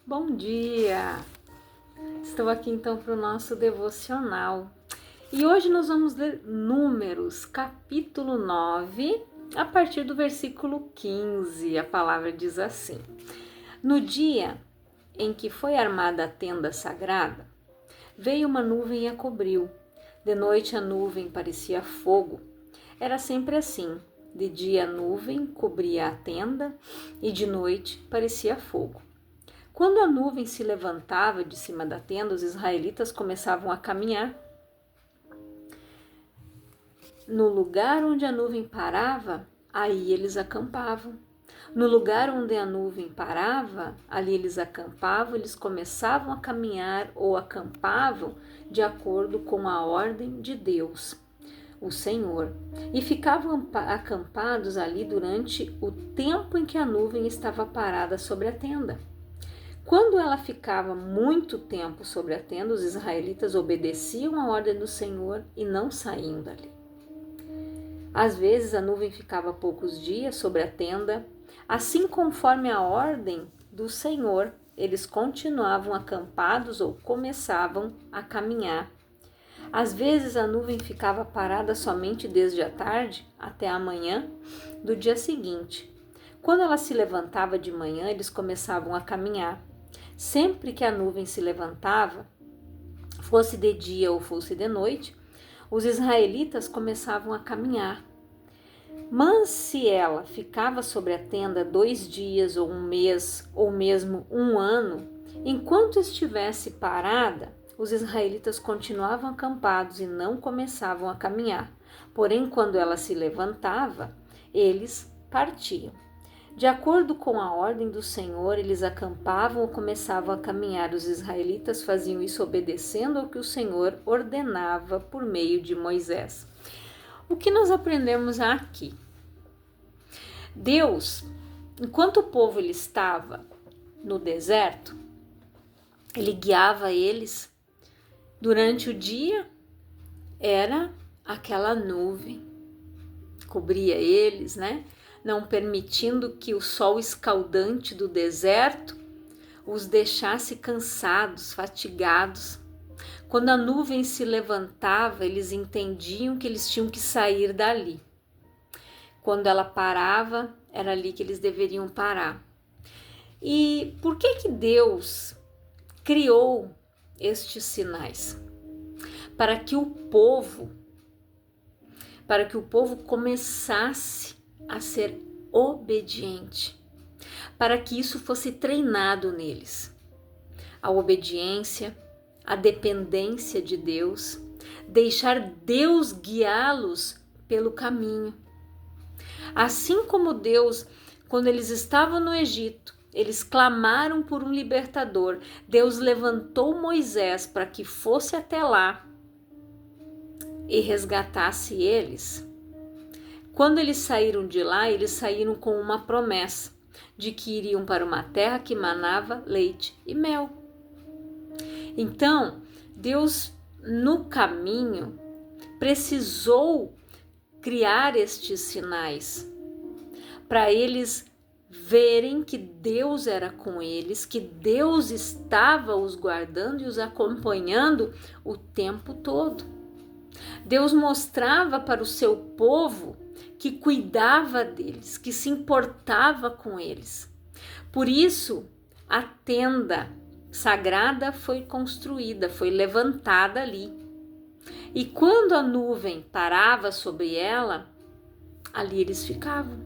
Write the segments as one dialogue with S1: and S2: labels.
S1: Bom dia! Estou aqui então para o nosso devocional e hoje nós vamos ler Números, capítulo 9, a partir do versículo 15. A palavra diz assim: No dia em que foi armada a tenda sagrada, veio uma nuvem e a cobriu. De noite a nuvem parecia fogo. Era sempre assim: de dia a nuvem cobria a tenda e de noite parecia fogo. Quando a nuvem se levantava de cima da tenda, os israelitas começavam a caminhar. No lugar onde a nuvem parava, aí eles acampavam. No lugar onde a nuvem parava, ali eles acampavam, eles começavam a caminhar ou acampavam de acordo com a ordem de Deus, o Senhor, e ficavam acampados ali durante o tempo em que a nuvem estava parada sobre a tenda. Quando ela ficava muito tempo sobre a tenda, os israelitas obedeciam a ordem do Senhor e não saíam dali. Às vezes a nuvem ficava poucos dias sobre a tenda, assim conforme a ordem do Senhor, eles continuavam acampados ou começavam a caminhar. Às vezes a nuvem ficava parada somente desde a tarde até a manhã do dia seguinte. Quando ela se levantava de manhã, eles começavam a caminhar. Sempre que a nuvem se levantava, fosse de dia ou fosse de noite, os israelitas começavam a caminhar. Mas se ela ficava sobre a tenda 2 dias ou um mês ou mesmo um ano, enquanto estivesse parada, os israelitas continuavam acampados e não começavam a caminhar. Porém, quando ela se levantava, eles partiam. De acordo com a ordem do Senhor, eles acampavam ou começavam a caminhar. Os israelitas faziam isso obedecendo ao que o Senhor ordenava por meio de Moisés. O que nós aprendemos aqui? Deus, enquanto o povo ele estava no deserto, ele guiava eles. Durante o dia era aquela nuvem, cobria eles, né? Não permitindo que o sol escaldante do deserto os deixasse cansados, fatigados. Quando a nuvem se levantava, eles entendiam que eles tinham que sair dali. Quando ela parava, era ali que eles deveriam parar. E por que Deus criou estes sinais? Para que o povo começasse a ser obediente, para que isso fosse treinado neles. A obediência, a dependência de Deus, deixar Deus guiá-los pelo caminho. Assim como Deus, quando eles estavam no Egito, eles clamaram por um libertador. Deus levantou Moisés para que fosse até lá e resgatasse eles. Quando eles saíram de lá, eles saíram com uma promessa de que iriam para uma terra que manava leite e mel. Então, Deus, no caminho, precisou criar estes sinais para eles verem que Deus era com eles, que Deus estava os guardando e os acompanhando o tempo todo. Deus mostrava para o seu povo que cuidava deles, que se importava com eles. Por isso, a tenda sagrada foi construída, foi levantada ali. E quando a nuvem parava sobre ela, ali eles ficavam.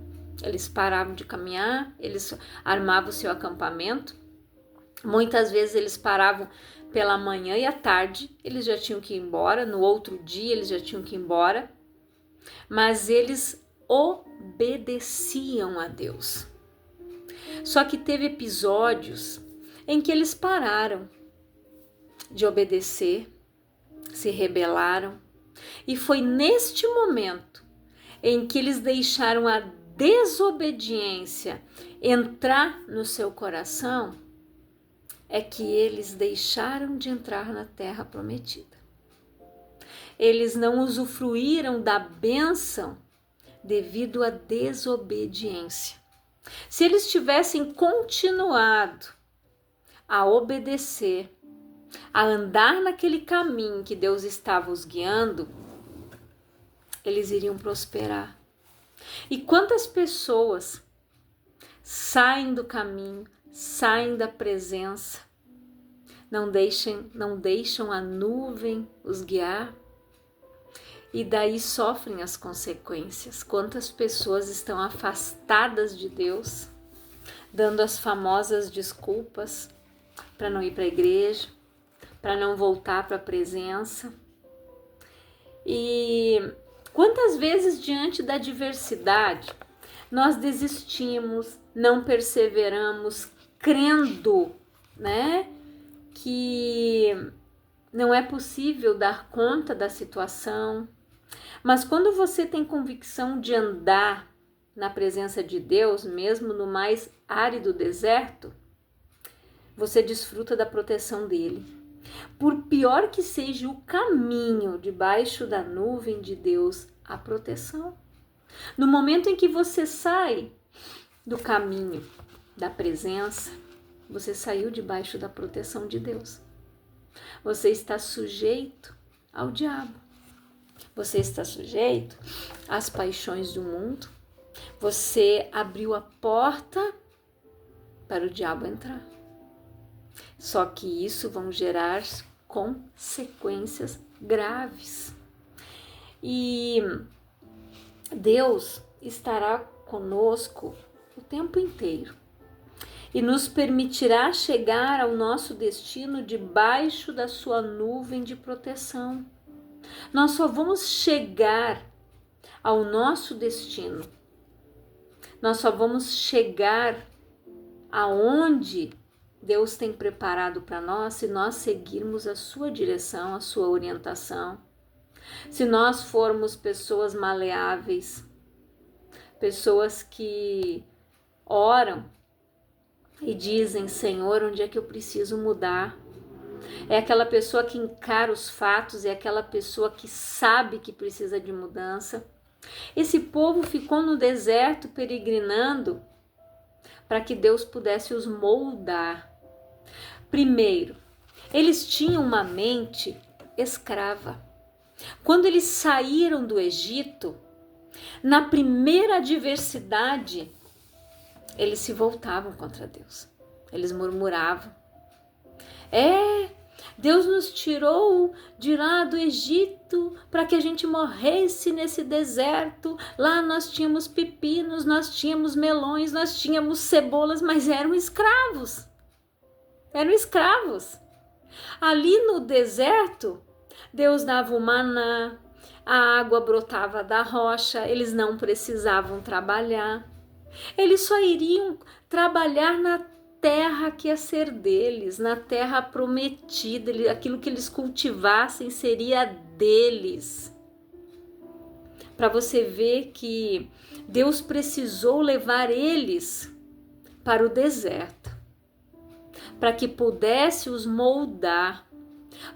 S1: Eles paravam de caminhar, eles armavam o seu acampamento. Muitas vezes eles paravam pela manhã e à tarde eles já tinham que ir embora, no outro dia eles já tinham que ir embora, mas eles obedeciam a Deus. Só que teve episódios em que eles pararam de obedecer, se rebelaram, e foi neste momento em que eles deixaram a desobediência entrar no seu coração, é que eles deixaram de entrar na terra prometida. Eles não usufruíram da bênção devido à desobediência. Se eles tivessem continuado a obedecer, a andar naquele caminho que Deus estava os guiando, eles iriam prosperar. E quantas pessoas saem do caminho, saem da presença, não deixam a nuvem os guiar e daí sofrem as consequências. Quantas pessoas estão afastadas de Deus, dando as famosas desculpas para não ir para a igreja, para não voltar para a presença. E quantas vezes diante da adversidade nós desistimos, não perseveramos, crendo, né, que não é possível dar conta da situação. Mas quando você tem convicção de andar na presença de Deus, mesmo no mais árido deserto, você desfruta da proteção dele. Por pior que seja o caminho debaixo da nuvem de Deus, há proteção. No momento em que você sai do caminho da presença, você saiu debaixo da proteção de Deus. Você está sujeito ao diabo. Você está sujeito às paixões do mundo. Você abriu a porta para o diabo entrar. Só que isso vai gerar consequências graves. E Deus estará conosco o tempo inteiro e nos permitirá chegar ao nosso destino debaixo da sua nuvem de proteção. Nós só vamos chegar ao nosso destino, nós só vamos chegar aonde Deus tem preparado para nós se nós seguirmos a sua direção, a sua orientação. Se nós formos pessoas maleáveis, pessoas que oram e dizem: Senhor, onde é que eu preciso mudar? É aquela pessoa que encara os fatos, é aquela pessoa que sabe que precisa de mudança. Esse povo ficou no deserto peregrinando para que Deus pudesse os moldar. Primeiro, eles tinham uma mente escrava. Quando eles saíram do Egito, na primeira adversidade, eles se voltavam contra Deus. Eles murmuravam. Deus nos tirou de lá do Egito para que a gente morresse nesse deserto. Lá nós tínhamos pepinos, nós tínhamos melões, nós tínhamos cebolas, mas eram escravos. Eram escravos. Ali no deserto, Deus dava o maná, a água brotava da rocha, eles não precisavam trabalhar. Eles só iriam trabalhar na terra que ia ser deles, na terra prometida, aquilo que eles cultivassem seria deles. Para você ver que Deus precisou levar eles para o deserto, para que pudesse os moldar,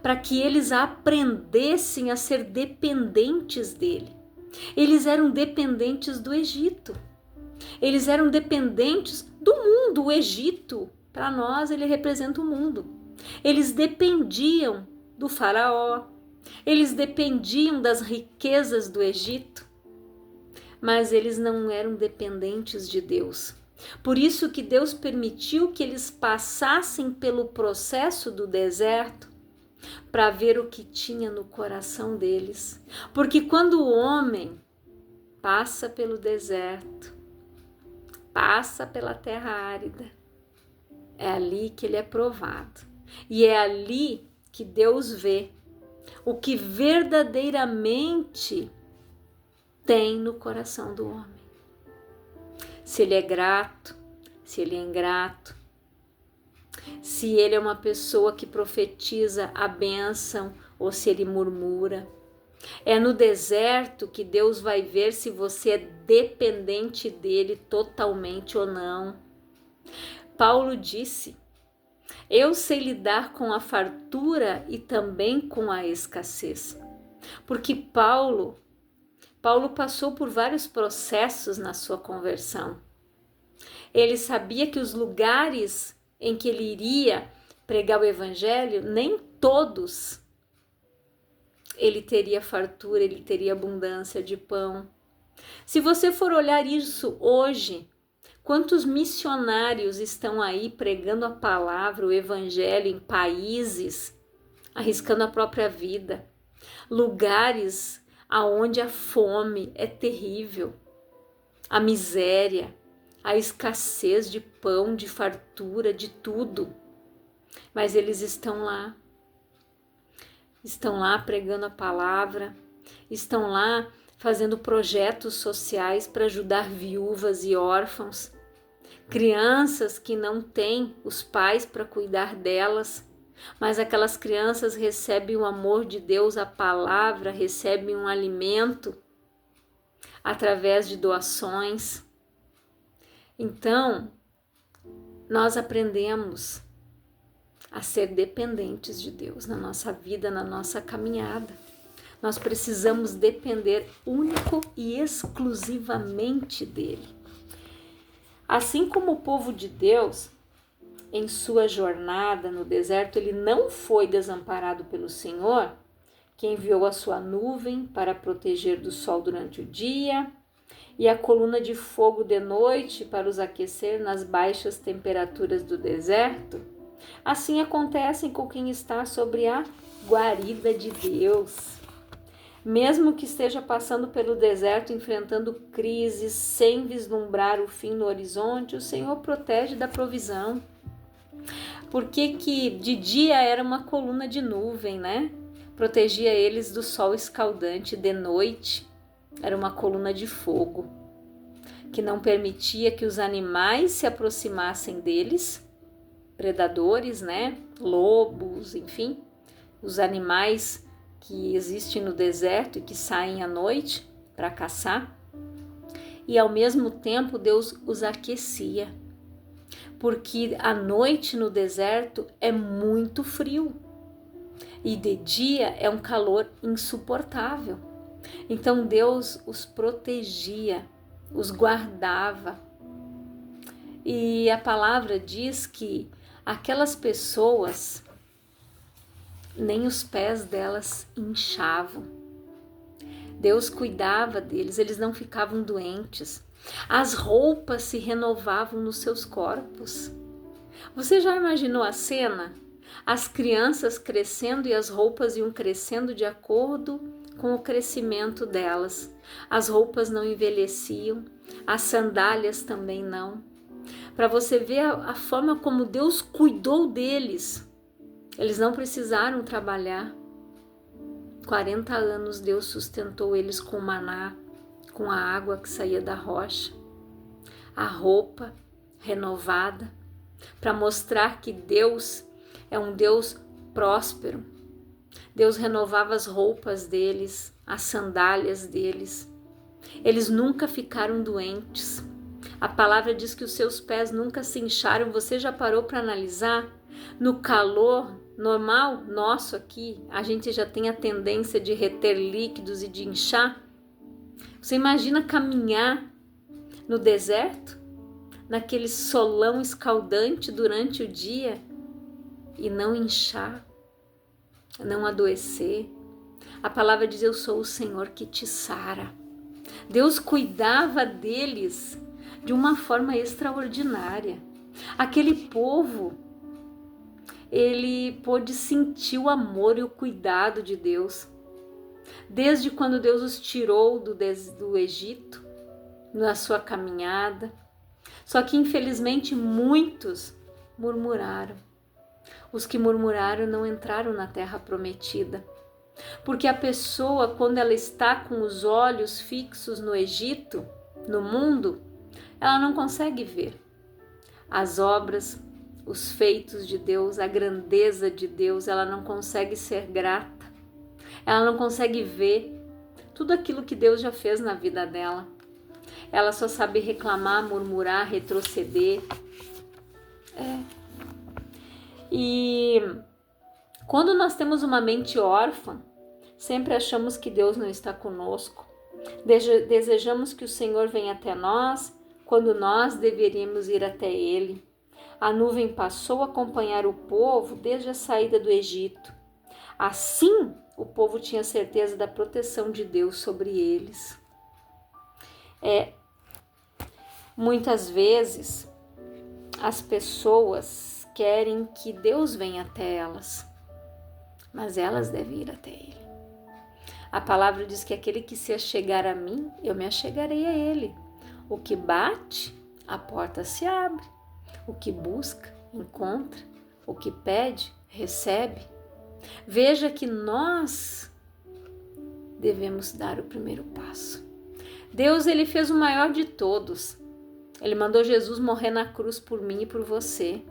S1: para que eles aprendessem a ser dependentes dele. Eles eram dependentes do Egito. Eles eram dependentes do mundo. O Egito, para nós, ele representa o mundo. Eles dependiam do faraó. Eles dependiam das riquezas do Egito. Mas eles não eram dependentes de Deus. Por isso que Deus permitiu que eles passassem pelo processo do deserto para ver o que tinha no coração deles. Porque quando o homem passa pelo deserto, passa pela terra árida, é ali que ele é provado. E é ali que Deus vê o que verdadeiramente tem no coração do homem. Se ele é grato, se ele é ingrato, se ele é uma pessoa que profetiza a bênção ou se ele murmura. É no deserto que Deus vai ver se você é dependente dele totalmente ou não. Paulo disse: eu sei lidar com a fartura e também com a escassez. Porque Paulo passou por vários processos na sua conversão. Ele sabia que os lugares em que ele iria pregar o evangelho, nem todos ele teria fartura, ele teria abundância de pão. Se você for olhar isso hoje, quantos missionários estão aí pregando a palavra, o evangelho em países, arriscando a própria vida, lugares aonde a fome é terrível, a miséria, a escassez de pão, de fartura, de tudo. Mas eles estão lá pregando a palavra, estão lá fazendo projetos sociais para ajudar viúvas e órfãos, crianças que não têm os pais para cuidar delas, mas aquelas crianças recebem o amor de Deus, a palavra, recebem um alimento através de doações. Então, nós aprendemos a ser dependentes de Deus na nossa vida, na nossa caminhada. Nós precisamos depender único e exclusivamente dele. Assim como o povo de Deus, em sua jornada no deserto, ele não foi desamparado pelo Senhor, que enviou a sua nuvem para proteger do sol durante o dia e a coluna de fogo de noite para os aquecer nas baixas temperaturas do deserto. Assim acontece com quem está sobre a guarida de Deus. Mesmo que esteja passando pelo deserto, enfrentando crises, sem vislumbrar o fim no horizonte, o Senhor protege da provisão. Porque que de dia era uma coluna de nuvem, né? Protegia eles do sol escaldante. De noite era uma coluna de fogo, que não permitia que os animais se aproximassem deles, predadores, né? Lobos, enfim, os animais que existem no deserto e que saem à noite para caçar. E ao mesmo tempo Deus os aquecia, porque a noite no deserto é muito frio e de dia é um calor insuportável. Então Deus os protegia, os guardava. E a palavra diz que aquelas pessoas, nem os pés delas inchavam. Deus cuidava deles, eles não ficavam doentes. As roupas se renovavam nos seus corpos. Você já imaginou a cena? As crianças crescendo e as roupas iam crescendo de acordo com o crescimento delas. As roupas não envelheciam, as sandálias também não. Para você ver a forma como Deus cuidou deles. Eles não precisaram trabalhar. 40 anos Deus sustentou eles com maná, com a água que saía da rocha, a roupa renovada, para mostrar que Deus é um Deus próspero. Deus renovava as roupas deles, as sandálias deles. Eles nunca ficaram doentes. A palavra diz que os seus pés nunca se incharam. Você já parou para analisar? No calor normal nosso aqui, a gente já tem a tendência de reter líquidos e de inchar. Você imagina caminhar no deserto, naquele solão escaldante durante o dia e não inchar, não adoecer. A palavra diz: eu sou o Senhor que te sara. Deus cuidava deles de uma forma extraordinária. Aquele povo, ele pôde sentir o amor e o cuidado de Deus. Desde quando Deus os tirou do Egito, na sua caminhada. Só que infelizmente muitos murmuraram. Os que murmuraram não entraram na terra prometida. Porque a pessoa, quando ela está com os olhos fixos no Egito, no mundo, ela não consegue ver as obras, os feitos de Deus, a grandeza de Deus. Ela não consegue ser grata. Ela não consegue ver tudo aquilo que Deus já fez na vida dela. Ela só sabe reclamar, murmurar, retroceder. E quando nós temos uma mente órfã, sempre achamos que Deus não está conosco. Desejamos que o Senhor venha até nós, quando nós deveríamos ir até Ele. A nuvem passou a acompanhar o povo desde a saída do Egito. Assim, o povo tinha certeza da proteção de Deus sobre eles. Muitas vezes, as pessoas querem que Deus venha até elas, mas elas devem ir até Ele. A palavra diz que aquele que se achegar a mim, eu me achegarei a Ele. O que bate, a porta se abre. O que busca, encontra. O que pede, recebe. Veja que nós devemos dar o primeiro passo. Deus, Ele fez o maior de todos. Ele mandou Jesus morrer na cruz por mim e por você.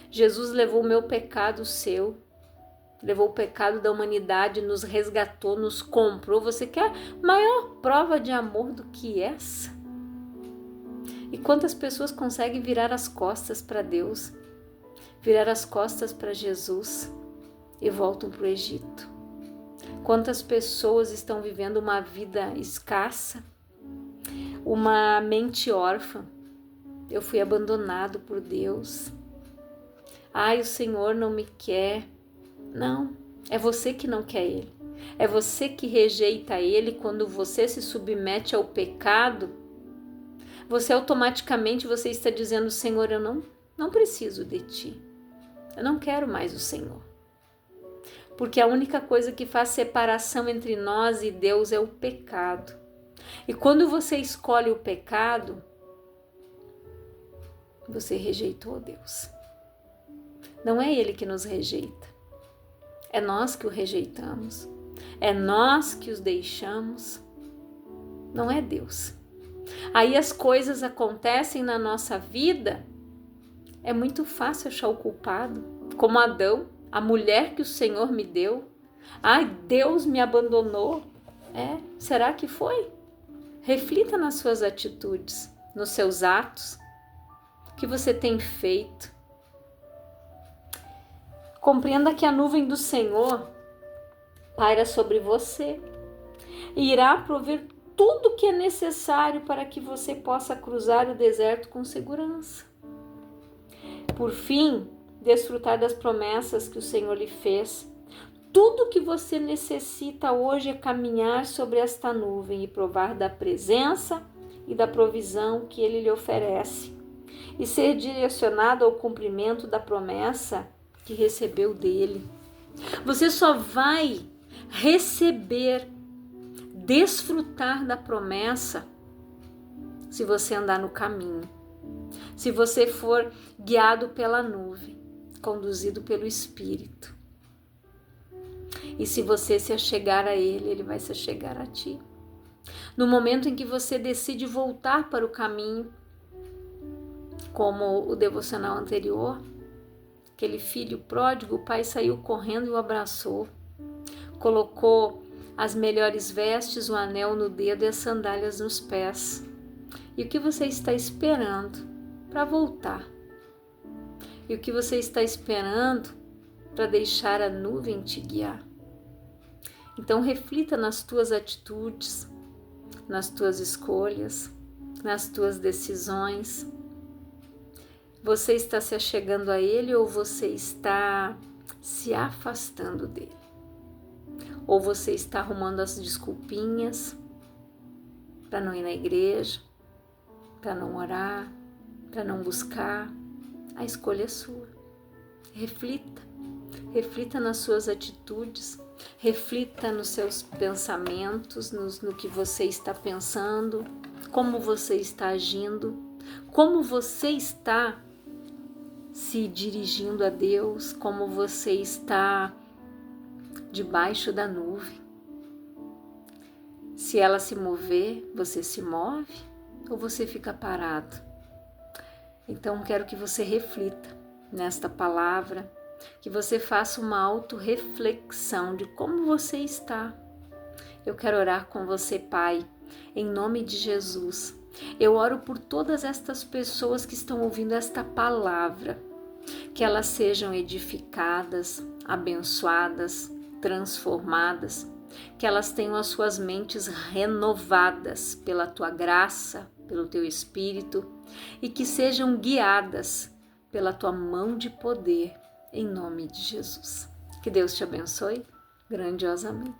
S1: Jesus levou o meu pecado, o seu. Levou o pecado da humanidade, nos resgatou, nos comprou. Você quer maior prova de amor do que essa? E quantas pessoas conseguem virar as costas para Deus, virar as costas para Jesus e voltam para o Egito? Quantas pessoas estão vivendo uma vida escassa, uma mente órfã? Eu fui abandonado por Deus. Ai, o Senhor não me quer. Não, é você que não quer Ele. É você que rejeita Ele. Quando você se submete ao pecado, você automaticamente está dizendo: Senhor, eu não preciso de Ti. Eu não quero mais o Senhor. Porque a única coisa que faz separação entre nós e Deus é o pecado. E quando você escolhe o pecado, você rejeitou Deus. Não é Ele que nos rejeita. É nós que o rejeitamos. É nós que os deixamos. Não é Deus. Aí as coisas acontecem na nossa vida. É muito fácil achar o culpado. Como Adão, a mulher que o Senhor me deu. Ai, Deus me abandonou. Será que foi? Reflita nas suas atitudes, nos seus atos. O que você tem feito? Compreenda que a nuvem do Senhor paira sobre você e irá prover tudo o que é necessário para que você possa cruzar o deserto com segurança. Por fim, desfrutar das promessas que o Senhor lhe fez. Tudo o que você necessita hoje é caminhar sobre esta nuvem e provar da presença e da provisão que Ele lhe oferece e ser direcionado ao cumprimento da promessa que recebeu dele. Você só vai receber, desfrutar da promessa se você andar no caminho, se você for guiado pela nuvem, conduzido pelo Espírito. E se você se achegar a Ele, Ele vai se achegar a ti. No momento em que você decide voltar para o caminho, como o devocional anterior, aquele filho pródigo, o pai saiu correndo e o abraçou, colocou as melhores vestes, o anel no dedo e as sandálias nos pés. E o que você está esperando para voltar? E o que você está esperando para deixar a nuvem te guiar? Então reflita nas tuas atitudes, nas tuas escolhas, nas tuas decisões. Você está se achegando a Ele ou você está se afastando dele? Ou você está arrumando as desculpinhas para não ir na igreja, para não orar, para não buscar? A escolha é sua. Reflita nas suas atitudes, reflita nos seus pensamentos, no que você está pensando, como você está agindo, como você está se dirigindo a Deus, como você está debaixo da nuvem. Se ela se mover, você se move ou você fica parado? Então quero que você reflita nesta palavra, que você faça uma autorreflexão de como você está. Eu quero orar com você, Pai, em nome de Jesus. Eu oro por todas estas pessoas que estão ouvindo esta palavra, que elas sejam edificadas, abençoadas, transformadas, que elas tenham as suas mentes renovadas pela Tua graça, pelo Teu Espírito, e que sejam guiadas pela tua mão de poder, em nome de Jesus. Que Deus te abençoe grandiosamente.